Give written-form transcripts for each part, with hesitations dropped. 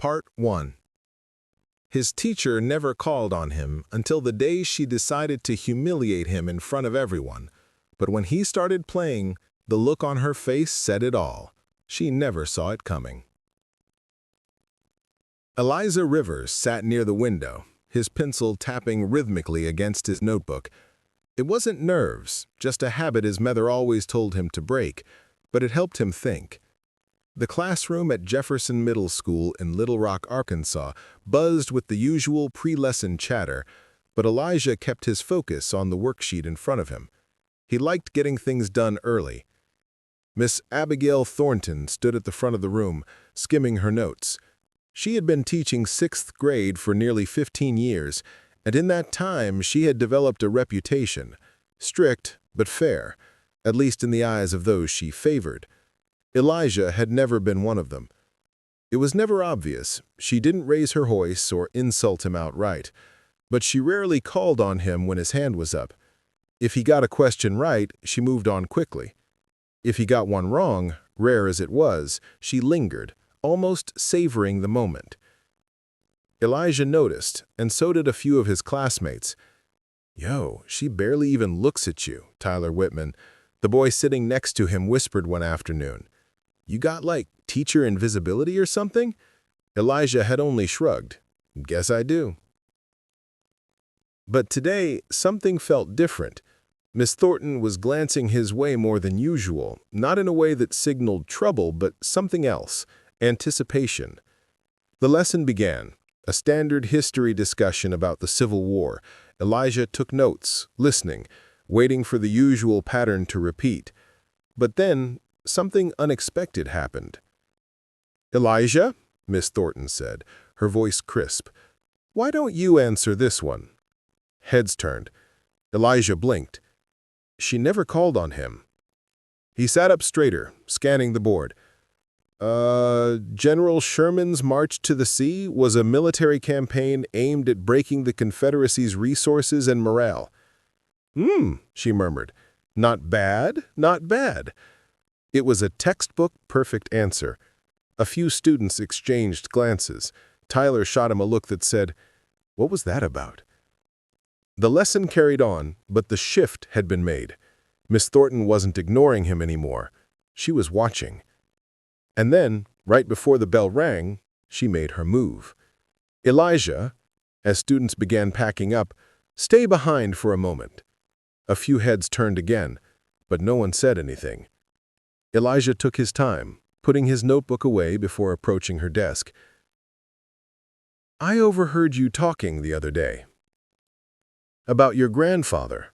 Part 1. His teacher never called on him until the day she decided to humiliate him in front of everyone. But when he started playing, the look on her face said it all. She never saw it coming. Eliza Rivers sat near the window, his pencil tapping rhythmically against his notebook. It wasn't nerves, just a habit his mother always told him to break, but it helped him think. The classroom at Jefferson Middle School in Little Rock, Arkansas, buzzed with the usual pre-lesson chatter, but Elijah kept his focus on the worksheet in front of him. He liked getting things done early. Miss Abigail Thornton stood at the front of the room, skimming her notes. She had been teaching 6th grade for nearly 15 years, and in that time she had developed a reputation, strict but fair, at least in the eyes of those she favored. Elijah had never been one of them. It was never obvious. She didn't raise her voice or insult him outright, but she rarely called on him when his hand was up. If he got a question right, she moved on quickly. If he got one wrong, rare as it was, she lingered, almost savoring the moment. Elijah noticed, and so did a few of his classmates. "Yo, she barely even looks at you," Tyler Whitman, the boy sitting next to him, whispered one afternoon. "You got, like, teacher invisibility or something?" Elijah had only shrugged. "Guess I do." But today, something felt different. Miss Thornton was glancing his way more than usual, not in a way that signaled trouble, but something else, anticipation. The lesson began, a standard history discussion about the Civil War. Elijah took notes, listening, waiting for the usual pattern to repeat. But then, something unexpected happened. "Elijah," Miss Thornton said, her voice crisp, "why don't you answer this one?" Heads turned. Elijah blinked. She never called on him. He sat up straighter, scanning the board. General Sherman's march to the sea was a military campaign aimed at breaking the Confederacy's resources and morale." She murmured. "Not bad, not bad." It was a textbook perfect answer. A few students exchanged glances. Tyler shot him a look that said, "What was that about?" The lesson carried on, but the shift had been made. Miss Thornton wasn't ignoring him anymore. She was watching. And then, right before the bell rang, she made her move. "Elijah," as students began packing up, "stay behind for a moment." A few heads turned again, but no one said anything. Elijah took his time, putting his notebook away before approaching her desk. "I overheard you talking the other day about your grandfather."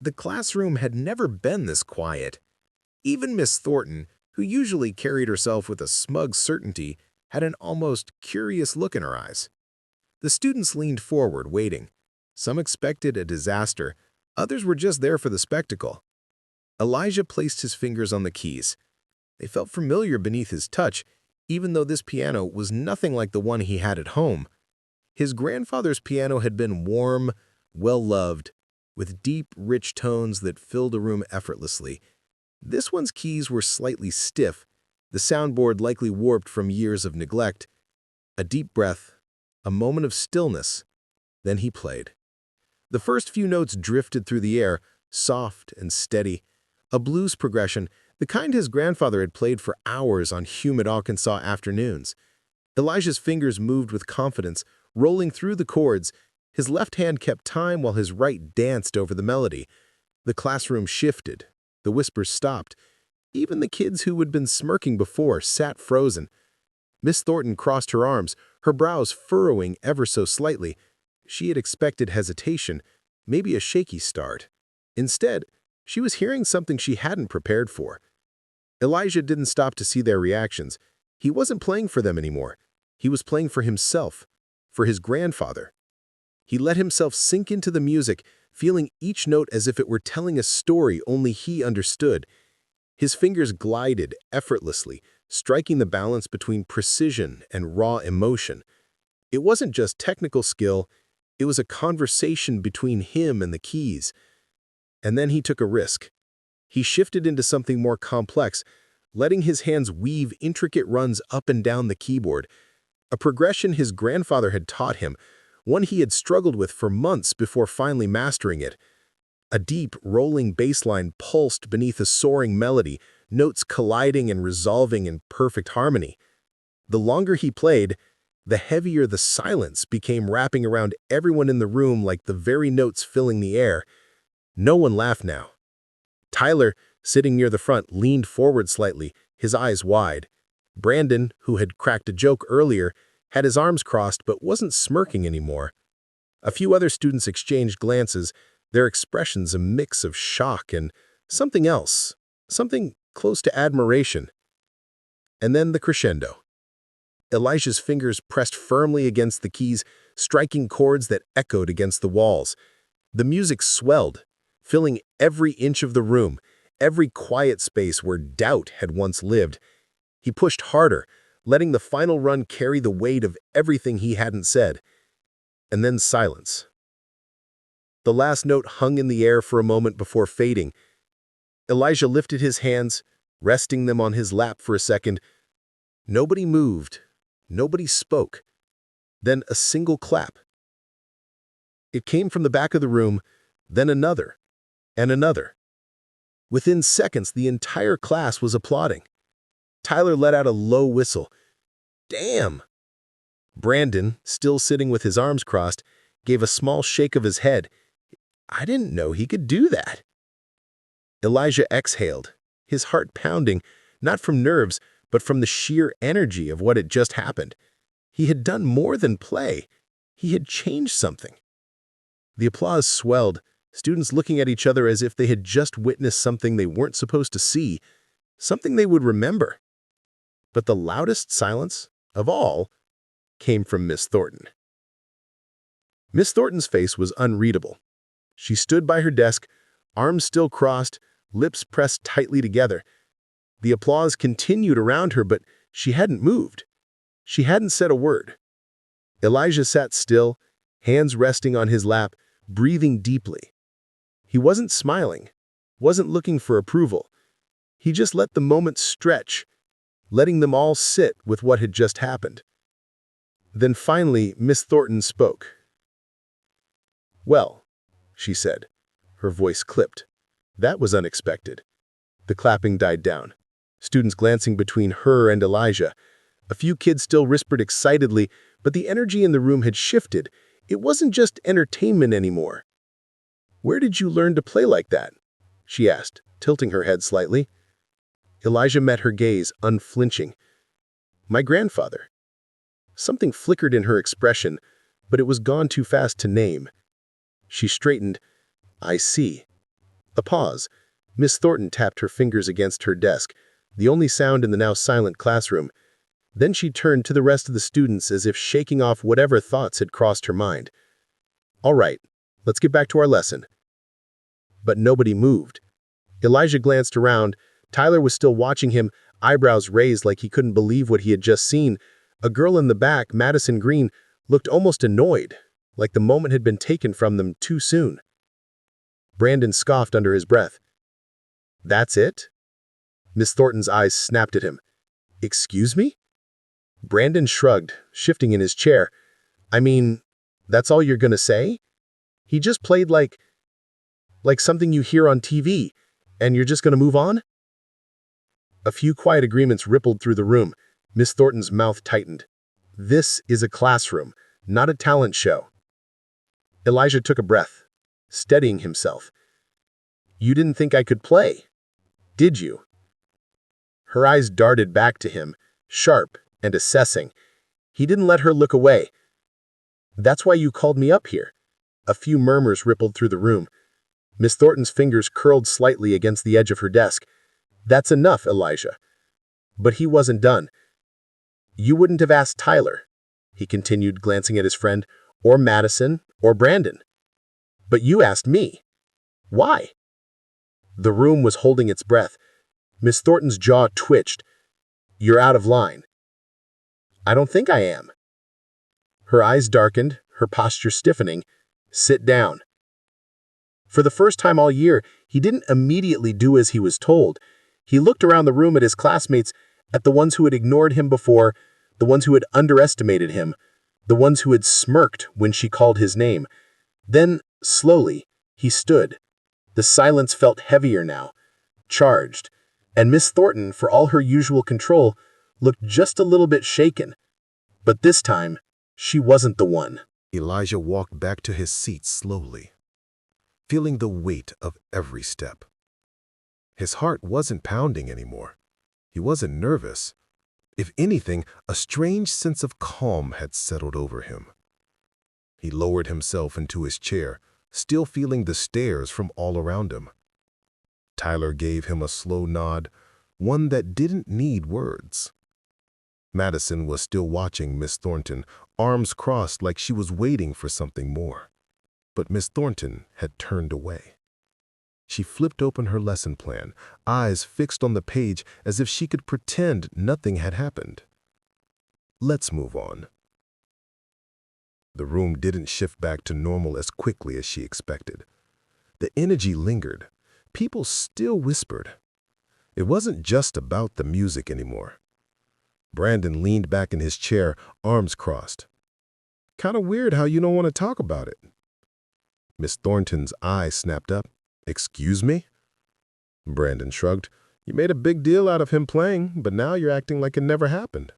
The classroom had never been this quiet. Even Miss Thornton, who usually carried herself with a smug certainty, had an almost curious look in her eyes. The students leaned forward, waiting. Some expected a disaster, others were just there for the spectacle. Elijah placed his fingers on the keys. They felt familiar beneath his touch, even though this piano was nothing like the one he had at home. His grandfather's piano had been warm, well-loved, with deep, rich tones that filled a room effortlessly. This one's keys were slightly stiff, the soundboard likely warped from years of neglect. A deep breath, a moment of stillness, then he played. The first few notes drifted through the air, soft and steady, a blues progression, the kind his grandfather had played for hours on humid Arkansas afternoons. Elijah's fingers moved with confidence, rolling through the chords. His left hand kept time while his right danced over the melody. The classroom shifted. The whispers stopped. Even the kids who had been smirking before sat frozen. Miss Thornton crossed her arms, her brows furrowing ever so slightly. She had expected hesitation, maybe a shaky start. Instead, she was hearing something she hadn't prepared for. Elijah didn't stop to see their reactions. He wasn't playing for them anymore. He was playing for himself, for his grandfather. He let himself sink into the music, feeling each note as if it were telling a story only he understood. His fingers glided effortlessly, striking the balance between precision and raw emotion. It wasn't just technical skill, it was a conversation between him and the keys. And then he took a risk. He shifted into something more complex, letting his hands weave intricate runs up and down the keyboard, a progression his grandfather had taught him, one he had struggled with for months before finally mastering it. A deep, rolling bass line pulsed beneath a soaring melody, notes colliding and resolving in perfect harmony. The longer he played, the heavier the silence became, wrapping around everyone in the room like the very notes filling the air. No one laughed now. Tyler, sitting near the front, leaned forward slightly, his eyes wide. Brandon, who had cracked a joke earlier, had his arms crossed but wasn't smirking anymore. A few other students exchanged glances, their expressions a mix of shock and something else, something close to admiration. And then the crescendo. Elijah's fingers pressed firmly against the keys, striking chords that echoed against the walls. The music swelled, filling every inch of the room, every quiet space where doubt had once lived. He pushed harder, letting the final run carry the weight of everything he hadn't said. And then silence. The last note hung in the air for a moment before fading. Elijah lifted his hands, resting them on his lap for a second. Nobody moved. Nobody spoke. Then a single clap. It came from the back of the room, then another, and another. Within seconds, the entire class was applauding. Tyler let out a low whistle. Damn! Brandon, still sitting with his arms crossed, gave a small shake of his head. I didn't know he could do that. Elijah exhaled, his heart pounding, not from nerves, but from the sheer energy of what had just happened. He had done more than play. He had changed something. The applause swelled, students looking at each other as if they had just witnessed something they weren't supposed to see, something they would remember. But the loudest silence, of all, came from Miss Thornton. Miss Thornton's face was unreadable. She stood by her desk, arms still crossed, lips pressed tightly together. The applause continued around her, but she hadn't moved. She hadn't said a word. Elijah sat still, hands resting on his lap, breathing deeply. He wasn't smiling, wasn't looking for approval. He just let the moment stretch, letting them all sit with what had just happened. Then finally, Miss Thornton spoke. "Well," she said. Her voice clipped. That was unexpected. The clapping died down, students glancing between her and Elijah. A few kids still whispered excitedly, but the energy in the room had shifted. It wasn't just entertainment anymore. "Where did you learn to play like that?" she asked, tilting her head slightly. Elijah met her gaze, unflinching. "My grandfather." Something flickered in her expression, but it was gone too fast to name. She straightened. "I see. A pause. Miss Thornton tapped her fingers against her desk, the only sound in the now silent classroom. Then she turned to the rest of the students as if shaking off whatever thoughts had crossed her mind. "All right, let's get back to our lesson." But nobody moved. Elijah glanced around. Tyler was still watching him, eyebrows raised like he couldn't believe what he had just seen. A girl in the back, Madison Green, looked almost annoyed, like the moment had been taken from them too soon. Brandon scoffed under his breath. "That's it?" Miss Thornton's eyes snapped at him. "Excuse me?" Brandon shrugged, shifting in his chair. "I mean, that's all you're gonna say? He just played like something you hear on TV, and you're just gonna move on?" A few quiet agreements rippled through the room. Miss Thornton's mouth tightened. "This is a classroom, not a talent show." Elijah took a breath, steadying himself. "You didn't think I could play, did you?" Her eyes darted back to him, sharp and assessing. He didn't let her look away. "That's why you called me up here." A few murmurs rippled through the room. Miss Thornton's fingers curled slightly against the edge of her desk. "That's enough, Elijah." But he wasn't done. "You wouldn't have asked Tyler," he continued, glancing at his friend, "or Madison, or Brandon. But you asked me. Why?" The room was holding its breath. Miss Thornton's jaw twitched. "You're out of line." "I don't think I am." Her eyes darkened, her posture stiffening. "Sit down." For the first time all year, he didn't immediately do as he was told. He looked around the room at his classmates, at the ones who had ignored him before, the ones who had underestimated him, the ones who had smirked when she called his name. Then, slowly, he stood. The silence felt heavier now, charged, and Miss Thornton, for all her usual control, looked just a little bit shaken. But this time, she wasn't the one. Elijah walked back to his seat slowly, feeling the weight of every step. His heart wasn't pounding anymore. He wasn't nervous. If anything, a strange sense of calm had settled over him. He lowered himself into his chair, still feeling the stares from all around him. Tyler gave him a slow nod, one that didn't need words. Madison was still watching Miss Thornton, arms crossed like she was waiting for something more. But Miss Thornton had turned away. She flipped open her lesson plan, eyes fixed on the page as if she could pretend nothing had happened. "Let's move on." The room didn't shift back to normal as quickly as she expected. The energy lingered. People still whispered. It wasn't just about the music anymore. Brandon leaned back in his chair, arms crossed. "Kinda weird how you don't want to talk about it." Miss Thornton's eyes snapped up. "Excuse me?" Brandon shrugged. "You made a big deal out of him playing, but now you're acting like it never happened."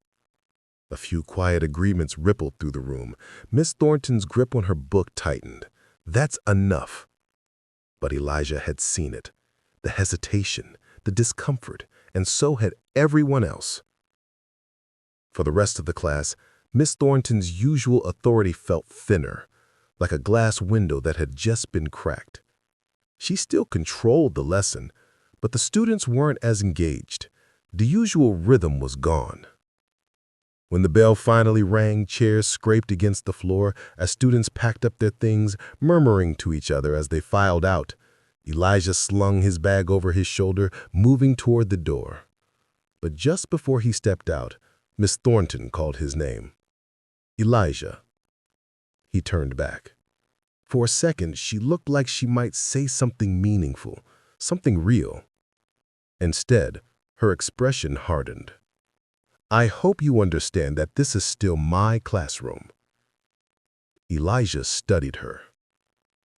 A few quiet agreements rippled through the room. Miss Thornton's grip on her book tightened. "That's enough." But Elijah had seen it. The hesitation, the discomfort, and so had everyone else. For the rest of the class, Miss Thornton's usual authority felt thinner, like a glass window that had just been cracked. She still controlled the lesson, but the students weren't as engaged. The usual rhythm was gone. When the bell finally rang, chairs scraped against the floor as students packed up their things, murmuring to each other as they filed out. Elijah slung his bag over his shoulder, moving toward the door. But just before he stepped out, Miss Thornton called his name. "Elijah." He turned back. For a second, she looked like she might say something meaningful, something real. Instead, her expression hardened. "I hope you understand that this is still my classroom." Elijah studied her.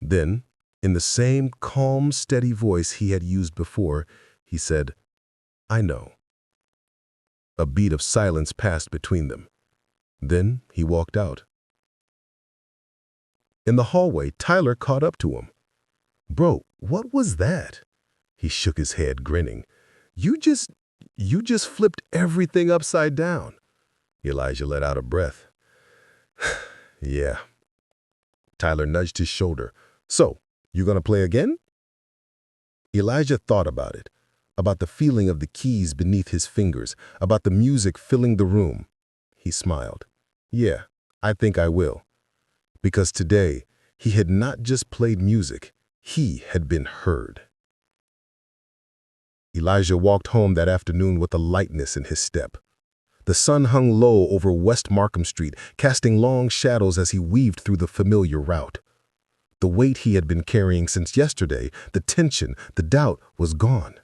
Then, in the same calm, steady voice he had used before, he said, "I know." A beat of silence passed between them. Then he walked out. In the hallway, Tyler caught up to him. "Bro, what was that?" He shook his head, grinning. You just flipped everything upside down." Elijah let out a breath. "Yeah." Tyler nudged his shoulder. "So, you gonna play again?" Elijah thought about the feeling of the keys beneath his fingers, about the music filling the room. He smiled. Yeah, I think I will. Because today, he had not just played music, he had been heard. Elijah walked home that afternoon with a lightness in his step. The sun hung low over West Markham Street, casting long shadows as he weaved through the familiar route. The weight he had been carrying since yesterday, the tension, the doubt, was gone.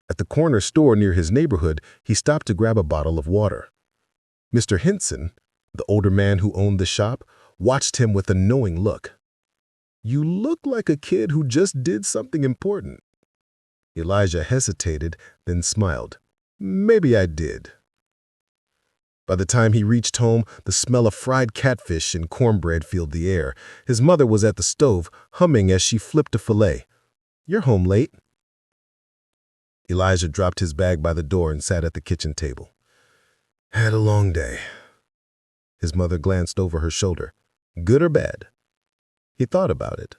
At the corner store near his neighborhood, he stopped to grab a bottle of water. Mr. Henson, the older man who owned the shop, watched him with a knowing look. "You look like a kid who just did something important." Elijah hesitated, then smiled. "Maybe I did." By the time he reached home, the smell of fried catfish and cornbread filled the air. His mother was at the stove, humming as she flipped a fillet. "You're home late." Elijah dropped his bag by the door and sat at the kitchen table. "Had a long day." His mother glanced over her shoulder. "Good or bad?" He thought about it.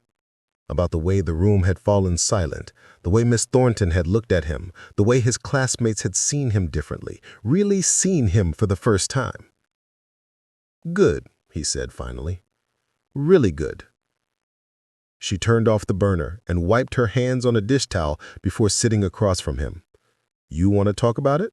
About the way the room had fallen silent, the way Miss Thornton had looked at him, the way his classmates had seen him differently, really seen him for the first time. "Good," he said finally. "Really good." She turned off the burner and wiped her hands on a dish towel before sitting across from him. "You want to talk about it?"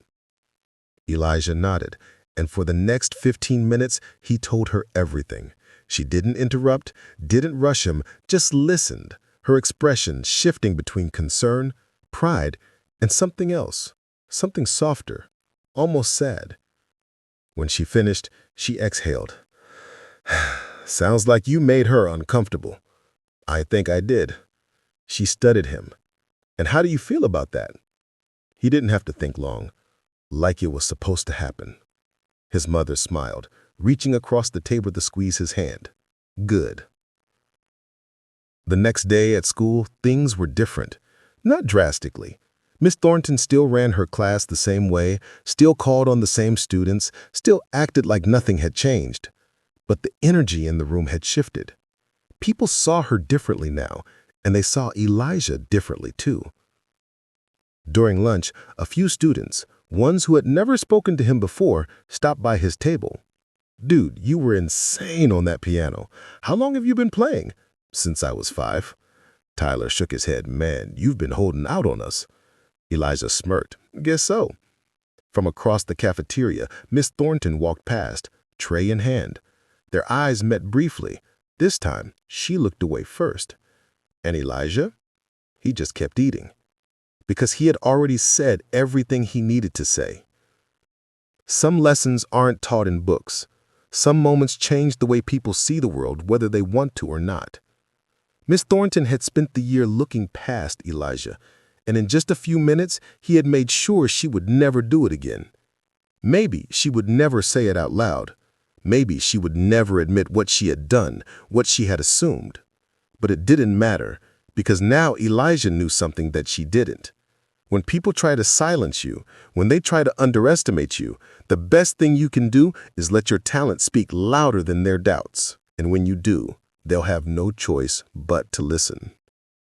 Elijah nodded, and for the next 15 minutes, he told her everything. She didn't interrupt, didn't rush him, just listened, her expression shifting between concern, pride, and something else, something softer, almost sad. When she finished, she exhaled. "Sounds like you made her uncomfortable." "I think I did." She studied him. "And how do you feel about that?" He didn't have to think long, like it was supposed to happen. His mother smiled, reaching across the table to squeeze his hand. "Good." The next day at school, things were different. Not drastically. Miss Thornton still ran her class the same way, still called on the same students, still acted like nothing had changed. But the energy in the room had shifted. People saw her differently now, and they saw Elijah differently too. During lunch, a few students, ones who had never spoken to him before, stopped by his table. "Dude, you were insane on that piano. How long have you been playing?" "Since I was 5. Tyler shook his head. "Man, you've been holding out on us." Elijah smirked. "Guess so." From across the cafeteria, Miss Thornton walked past, tray in hand. Their eyes met briefly. This time, she looked away first. And Elijah? He just kept eating. Because he had already said everything he needed to say. Some lessons aren't taught in books. Some moments change the way people see the world, whether they want to or not. Miss Thornton had spent the year looking past Elijah, and in just a few minutes, he had made sure she would never do it again. Maybe she would never say it out loud. Maybe she would never admit what she had done, what she had assumed. But it didn't matter, because now Elijah knew something that she didn't. When people try to silence you, when they try to underestimate you, the best thing you can do is let your talent speak louder than their doubts. And when you do, they'll have no choice but to listen.